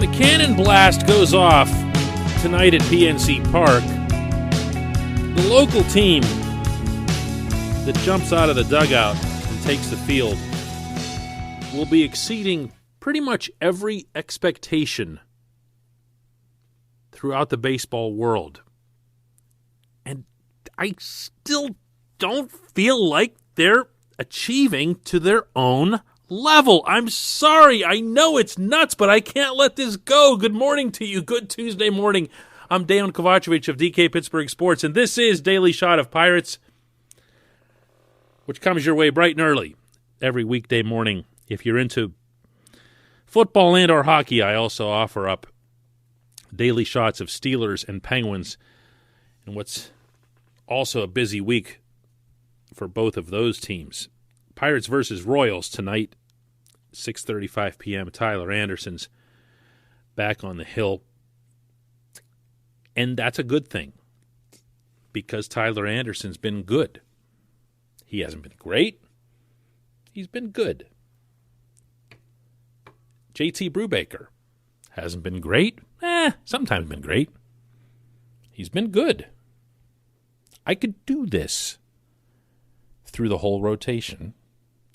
the cannon blast goes off tonight at PNC Park, the local team that jumps out of the dugout and takes the field will be exceeding pretty much every expectation throughout the baseball world. And I still don't feel like they're achieving to their own level. I'm sorry. I know it's nuts, but I can't let this go. Good morning to you. Good Tuesday morning. I'm Dejan Kovacevic of DK Pittsburgh Sports, and this is Daily Shot of Pirates, which comes your way bright and early every weekday morning. If you're into football and or hockey, I also offer up daily shots of Steelers and Penguins, and what's also a busy week for both of those teams. Pirates versus Royals tonight, 6:35 p.m. Tyler Anderson's back on the hill. And that's a good thing, because Tyler Anderson's been good. He hasn't been great. He's been good. JT Brubaker hasn't been great. Sometimes been great. He's been good. I could do this through the whole rotation,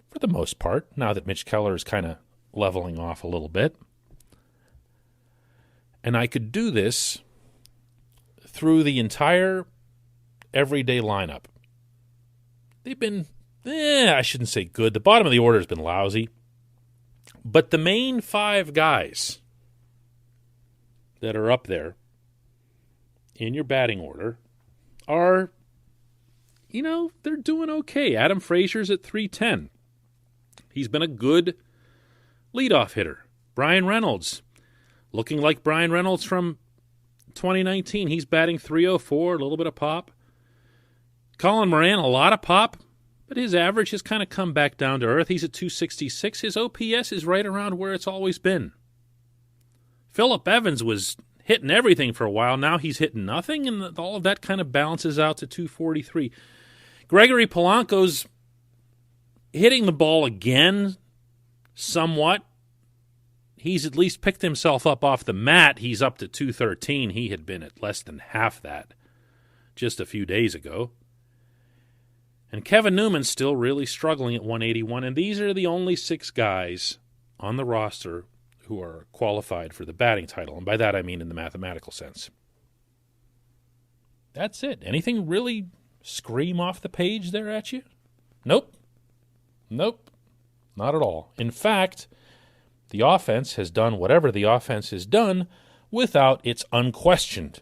for the most part, now that Mitch Keller is kind of leveling off a little bit. And I could do this through the entire everyday lineup. They've been, I shouldn't say good. The bottom of the order has been lousy. But the main five guys that are up there in your batting order are, they're doing okay. Adam Frazier's at 310. He's been a good leadoff hitter. Brian Reynolds, looking like Brian Reynolds from 2019. He's batting 304, a little bit of pop. Colin Moran, a lot of pop, but his average has kind of come back down to earth. He's at 266. His OPS is right around where it's always been. Phillip Evans was hitting everything for a while. Now he's hitting nothing, and all of that kind of balances out to 243. Gregory Polanco's hitting the ball again somewhat. He's at least picked himself up off the mat. He's up to 213. He had been at less than half that just a few days ago. And Kevin Newman's still really struggling at 181, and these are the only six guys on the roster who are qualified for the batting title, and by that I mean in the mathematical sense. That's it. Anything really scream off the page there at you? Nope, not at all. In fact, the offense has done whatever the offense has done without its unquestioned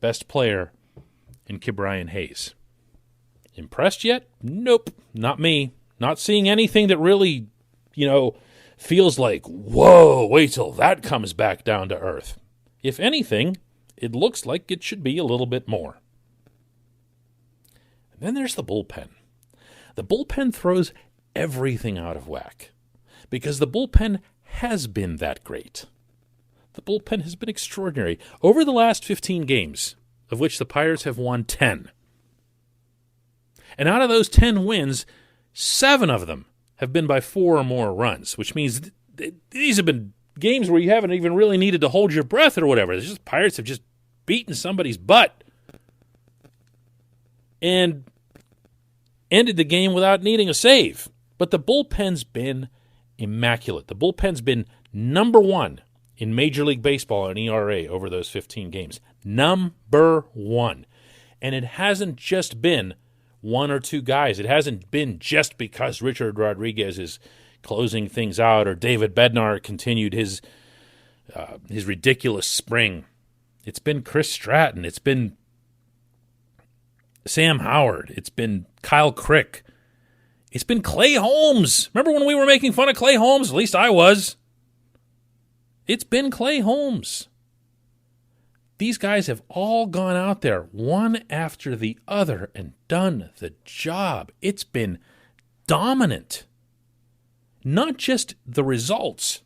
best player in Ke'Bryan Hayes. Impressed yet? Nope, not me. Not seeing anything that really, feels like, whoa, wait till that comes back down to earth. If anything, it looks like it should be a little bit more. And then there's the bullpen. The bullpen throws everything out of whack because the bullpen has been that great. The bullpen has been extraordinary. Over the last 15 games, of which the Pirates have won 10, and out of those 10 wins, 7 of them have been by 4 or more runs, which means these have been games where you haven't even really needed to hold your breath or whatever. It's just Pirates have just beaten somebody's butt and ended the game without needing a save. But the bullpen's been immaculate. The bullpen's been number 1 in Major League Baseball in ERA over those 15 games. Number 1. And it hasn't just been 1 or 2 guys. It hasn't been just because Richard Rodriguez is closing things out or David Bednar continued his ridiculous spring. It's been Chris Stratton. It's been Sam Howard. It's been Kyle Crick. It's been Clay Holmes. Remember when we were making fun of Clay Holmes? At least I was. It's been Clay Holmes. These guys have all gone out there, one after the other, and done the job. It's been dominant. Not just the results,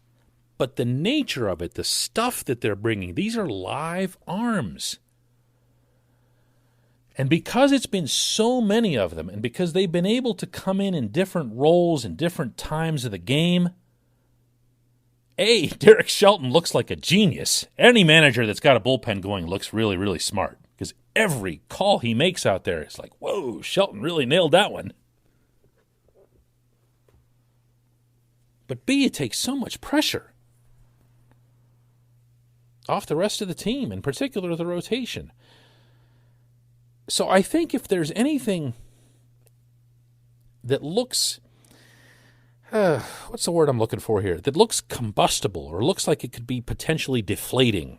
but the nature of it, the stuff that they're bringing. These are live arms. And because it's been so many of them, and because they've been able to come in different roles and different times of the game, Derek Shelton looks like a genius. Any manager that's got a bullpen going looks really, really smart because every call he makes out there is like, whoa, Shelton really nailed that one. But B, it takes so much pressure off the rest of the team, in particular the rotation. So I think if there's anything that looks, what's the word I'm looking for here, that looks combustible or looks like it could be potentially deflating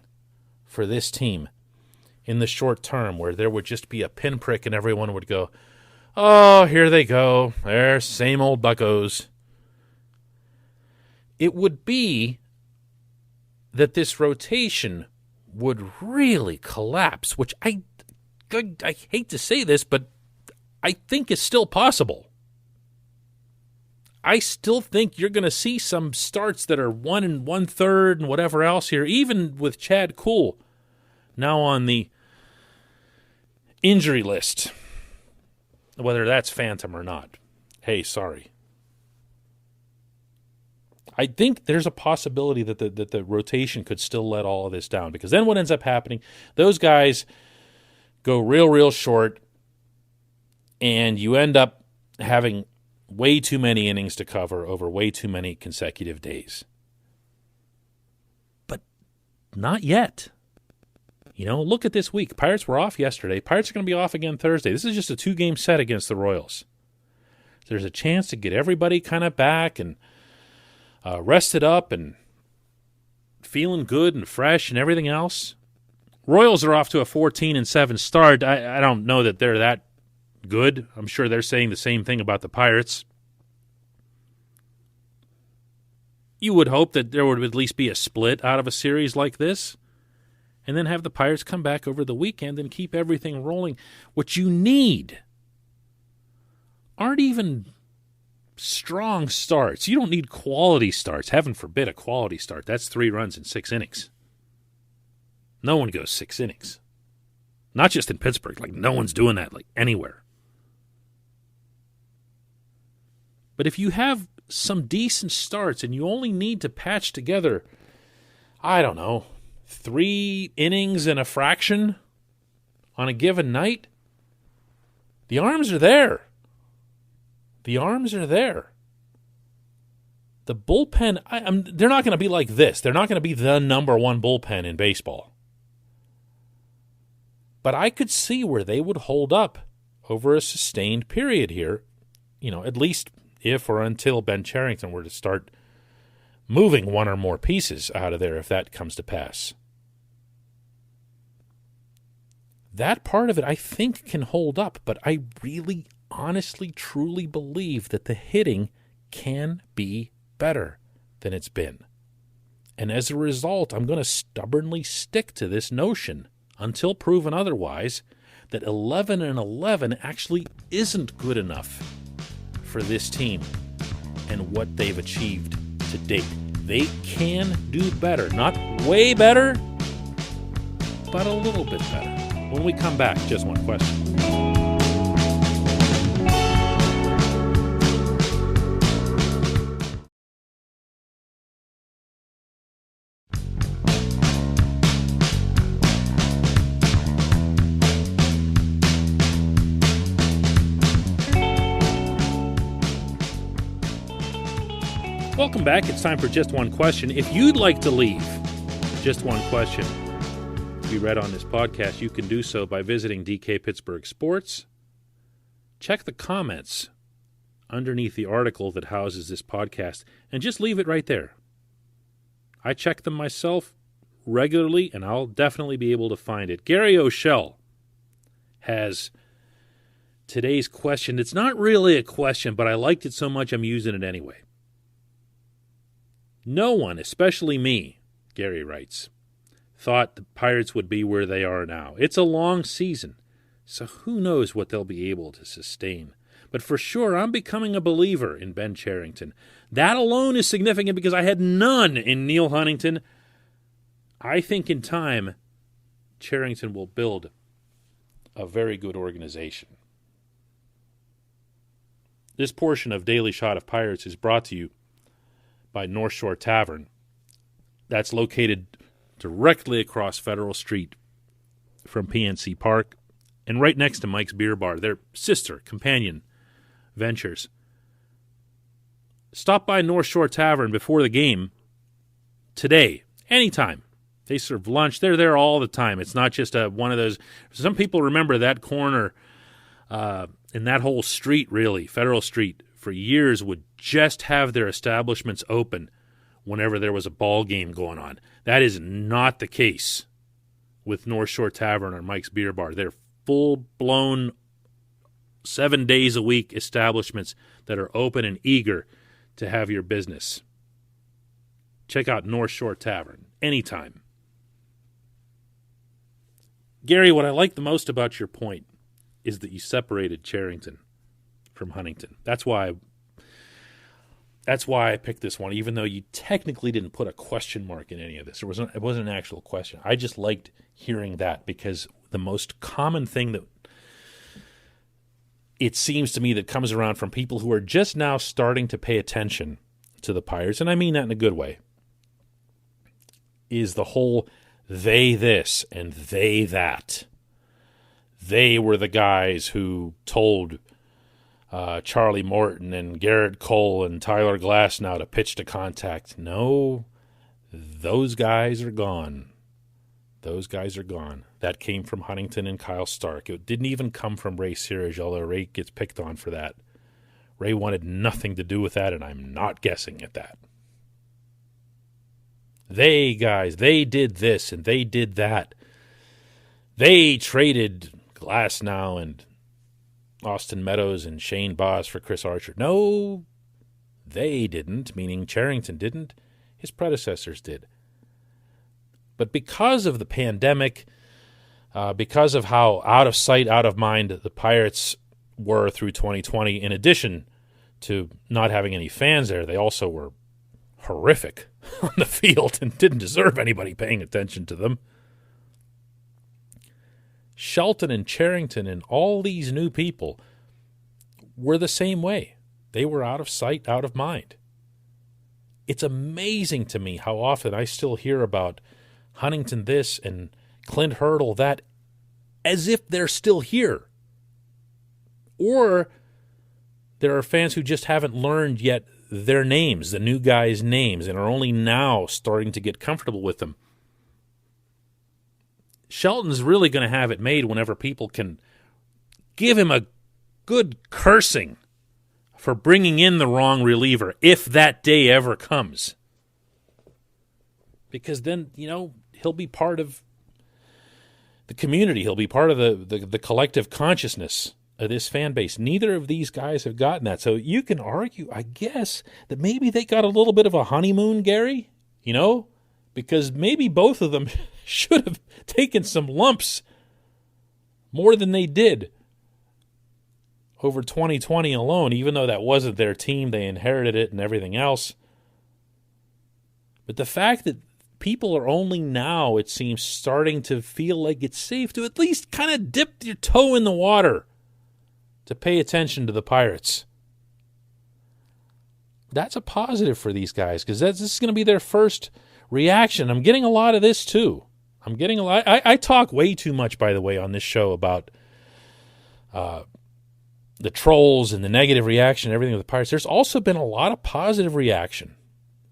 for this team in the short term, where there would just be a pinprick and everyone would go, oh, here they go, there's same old buckos. It would be that this rotation would really collapse, which I hate to say this, but I think is still possible. I still think you're going to see some starts that are 1 1/3 and whatever else here, even with Chad Kuhl now on the injury list, whether that's phantom or not. Hey, sorry. I think there's a possibility that the rotation could still let all of this down, because then what ends up happening, those guys go real short, and you end up having way too many innings to cover over way too many consecutive days. But not yet. You know, look at this week. Pirates were off yesterday. Pirates are going to be off again Thursday. This is just a 2-game set against the Royals. There's a chance to get everybody kind of back and rested up and feeling good and fresh and everything else. Royals are off to a 14-7 start. I don't know that they're that good. I'm sure they're saying the same thing about the Pirates. You would hope that there would at least be a split out of a series like this, and then have the Pirates come back over the weekend and keep everything rolling. What you need aren't even strong starts. You don't need quality starts. Heaven forbid a quality start. That's 3 runs in 6 innings. No one goes 6 innings. Not just in Pittsburgh. Like, no one's doing that, like, anywhere. But if you have some decent starts and you only need to patch together, I don't know, 3 innings and a fraction on a given night, the arms are there. The arms are there. The bullpen, they're not going to be like this. They're not going to be the number 1 bullpen in baseball. But I could see where they would hold up over a sustained period here, you know, at least if or until Ben Cherington were to start moving 1 or more pieces out of there, if that comes to pass. That part of it, I think, can hold up, but I really, honestly, truly believe that the hitting can be better than it's been. And as a result, I'm going to stubbornly stick to this notion, until proven otherwise, that 11-11 actually isn't good enough for this team and what they've achieved to date. They can do better. Not way better, but a little bit better. When we come back, just one question. Welcome back. It's time for Just One Question. If you'd like to leave just one question to be read on this podcast, you can do so by visiting DK Pittsburgh Sports. Check the comments underneath the article that houses this podcast and just leave it right there. I check them myself regularly, and I'll definitely be able to find it. Gary O'Shell has today's question. It's not really a question, but I liked it so much I'm using it anyway. No one, especially me, Gary writes, thought the Pirates would be where they are now. It's a long season, so who knows what they'll be able to sustain. But for sure, I'm becoming a believer in Ben Cherington. That alone is significant because I had none in Neil Huntington. I think in time, Cherington will build a very good organization. This portion of Daily Shot of Pirates is brought to you by North Shore Tavern That's located directly across Federal Street from PNC Park and right next to Mike's Beer Bar, their sister, companion ventures. Stop by North Shore Tavern before the game today, anytime. They serve lunch. They're there all the time. It's not just one of those. Some people remember that corner and that whole street, really, Federal Street, for years would just have their establishments open whenever there was a ball game going on. That is not the case with North Shore Tavern or Mike's Beer Bar. They're full-blown 7 days a week establishments that are open and eager to have your business. Check out North Shore Tavern anytime. Gary, what I like the most about your point is that you separated Charrington from Huntington. That's why I picked this one, even though you technically didn't put a question mark in any of this. It wasn't an actual question. I just liked hearing that because the most common thing that it seems to me that comes around from people who are just now starting to pay attention to the Pirates, and I mean that in a good way, is the whole they this and they that. They were the guys who told Charlie Morton and Garrett Cole and Tyler Glasnow to pitch to contact. No, those guys are gone. Those guys are gone. That came from Huntington and Kyle Stark. It didn't even come from Ray Searage, although Ray gets picked on for that. Ray wanted nothing to do with that, and I'm not guessing at that. They did this and they did that. They traded Glasnow and Austin Meadows and Shane Boss for Chris Archer. No, they didn't, meaning Charrington didn't. His predecessors did. But because of the pandemic, because of how out of sight, out of mind the Pirates were through 2020, in addition to not having any fans there, they also were horrific on the field and didn't deserve anybody paying attention to them. Shelton and Charrington and all these new people were the same way. They were out of sight, out of mind. It's amazing to me how often I still hear about Huntington this and Clint Hurdle that as if they're still here. Or there are fans who just haven't learned yet their names, the new guys' names, and are only now starting to get comfortable with them. Shelton's really going to have it made whenever people can give him a good cursing for bringing in the wrong reliever, if that day ever comes. Because then, he'll be part of the community. He'll be part of the collective consciousness of this fan base. Neither of these guys have gotten that. So you can argue, I guess, that maybe they got a little bit of a honeymoon, Gary, because maybe both of them should have taken some lumps more than they did over 2020 alone, even though that wasn't their team. They inherited it and everything else. But the fact that people are only now, it seems, starting to feel like it's safe to at least kind of dip your toe in the water to pay attention to the Pirates. That's a positive for these guys because this is going to be their first reaction. I'm getting a lot of this too. I talk way too much, by the way, on this show about the trolls and the negative reaction and everything with the Pirates. There's also been a lot of positive reaction,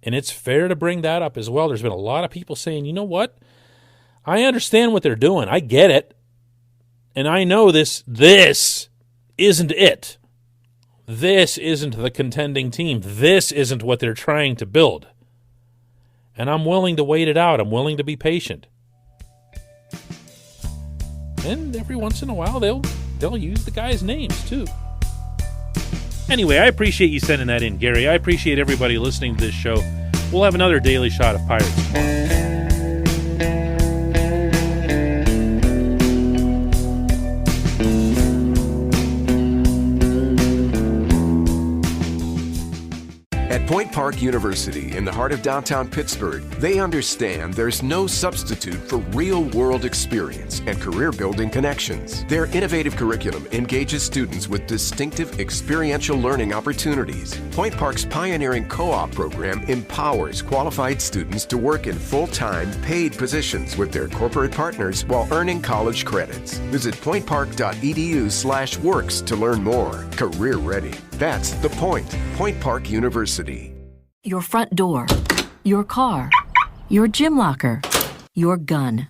and it's fair to bring that up as well. There's been a lot of people saying, you know what? I understand what they're doing. I get it. And I know this isn't it. This isn't the contending team. This isn't what they're trying to build. And I'm willing to wait it out. I'm willing to be patient. And every once in a while, they'll use the guys' names, too. Anyway, I appreciate you sending that in, Gary. I appreciate everybody listening to this show. We'll have another Daily Shot of Pirates tomorrow. At Point Point Park University in the heart of downtown Pittsburgh, they understand there's no substitute for real-world experience and career-building connections. Their innovative curriculum engages students with distinctive experiential learning opportunities. Point Park's pioneering co-op program empowers qualified students to work in full-time, paid positions with their corporate partners while earning college credits. Visit pointpark.edu/works to learn more. Career ready. That's the point. Point Park University. Your front door, your car, your gym locker, your gun.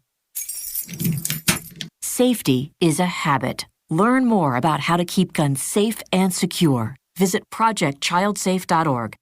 Safety is a habit. Learn more about how to keep guns safe and secure. Visit projectchildsafe.org.